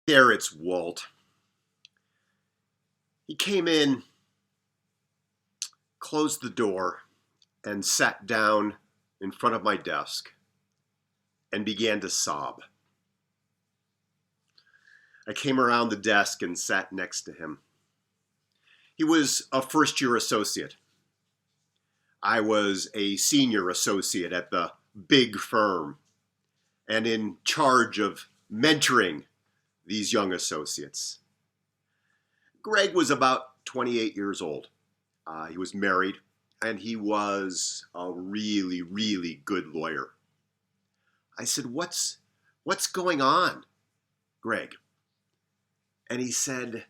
There it's Walt. He came in, closed the door, and sat down in front of my desk and began to sob. I came around the desk and sat next to him. He was a first-year associate. I was a senior associate at the big firm and in charge of mentoring these young associates. Greg was about 28 years old. He was married, and he was a really, really good lawyer. I said, what's going on, Greg? And he said,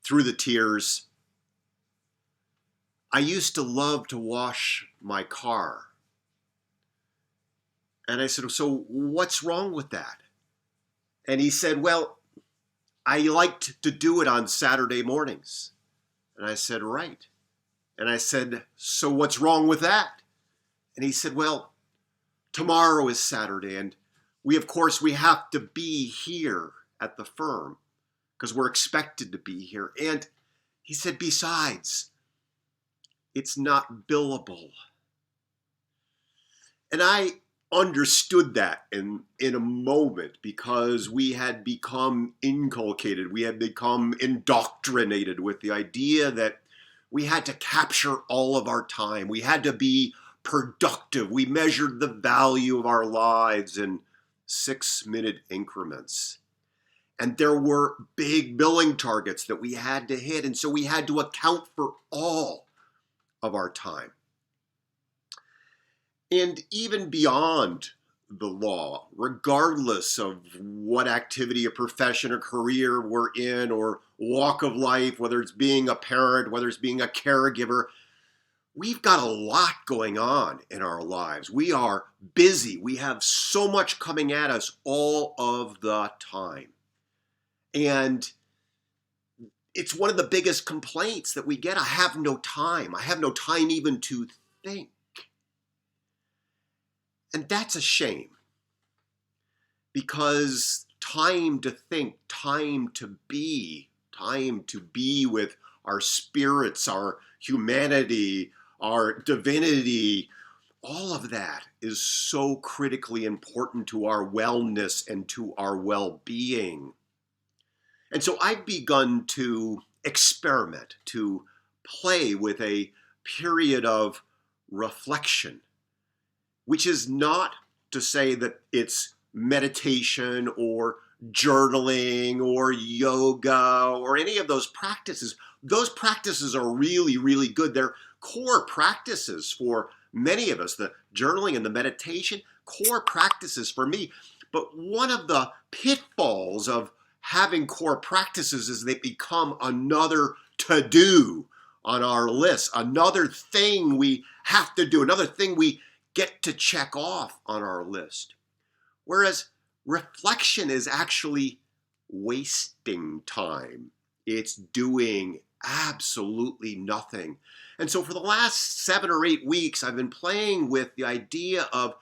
through the tears, I used to love to wash my car. And I said, so what's wrong with that? And he said, well, I liked to do it on Saturday mornings. And I said, right. And I said, so what's wrong with that? And he said, well, tomorrow is Saturday, and we have to be here at the firm because we're expected to be here. And he said, besides, it's not billable. And I understood that in a moment because we had become inculcated, we had become indoctrinated with the idea that we had to capture all of our time. We had to be productive. We measured the value of our lives in 6-minute increments. And there were big billing targets that we had to hit. And so we had to account for all of our time. And even beyond the law, regardless of what activity or profession or career we're in or walk of life, whether it's being a parent, whether it's being a caregiver, we've got a lot going on in our lives. We are busy. We have so much coming at us all of the time. And it's one of the biggest complaints that we get. I have no time. I have no time even to think. And that's a shame, because time to think, time to be with our spirits, our humanity, our divinity, all of that is so critically important to our wellness and to our well-being. And so I've begun to experiment, to play with a period of reflection, which is not to say that it's meditation or journaling or yoga or any of those practices. Those practices are really, really good. They're core practices for many of us, the journaling and the meditation, core practices for me. But one of the pitfalls of having core practices is they become another to-do on our list, another thing we have to do, another thing we get to check off on our list. Whereas reflection is actually wasting time. It's doing absolutely nothing. And so for the last 7 or 8 weeks, I've been playing with the idea of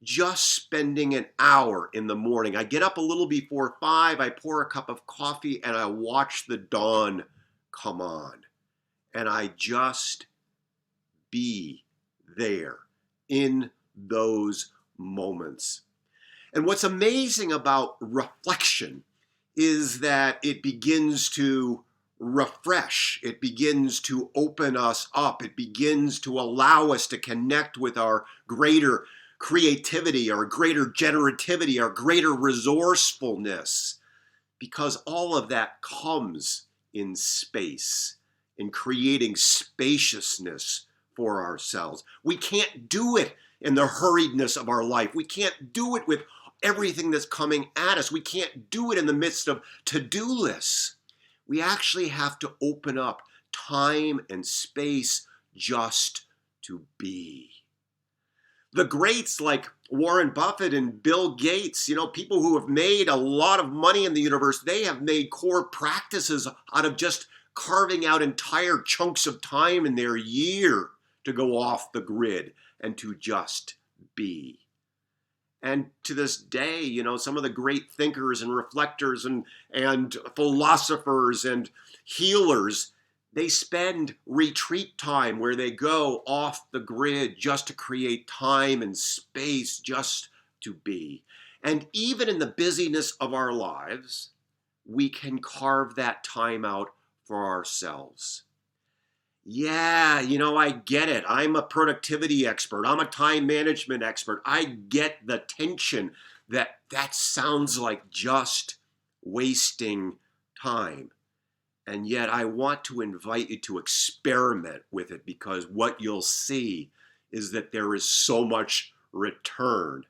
just spending an hour in the morning. I get up a little before 5, I pour a cup of coffee, and I watch the dawn come on. And I just be there in those moments. And what's amazing about reflection is that it begins to refresh. It begins to open us up. It begins to allow us to connect with our greater creativity, our greater generativity, our greater resourcefulness, because all of that comes in space, in creating spaciousness for ourselves. We can't do it in the hurriedness of our life. We can't do it with everything that's coming at us. We can't do it in the midst of to-do lists. We actually have to open up time and space just to be. The greats like Warren Buffett and Bill Gates, people who have made a lot of money in the universe, they have made core practices out of just carving out entire chunks of time in their year to go off the grid and to just be. And to this day, you know, some of the great thinkers and reflectors and philosophers and healers, they spend retreat time where they go off the grid just to create time and space just to be. And even in the busyness of our lives, we can carve that time out for ourselves. Yeah, you know, I get it. I'm a productivity expert. I'm a time management expert. I get the tension that sounds like just wasting time. And yet I want to invite you to experiment with it, because what you'll see is that there is so much return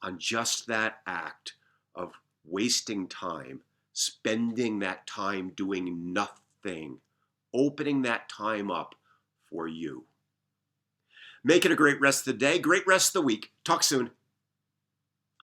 on just that act of wasting time, spending that time doing nothing, opening that time up for you. Make it a great rest of the day, great rest of the week. Talk soon.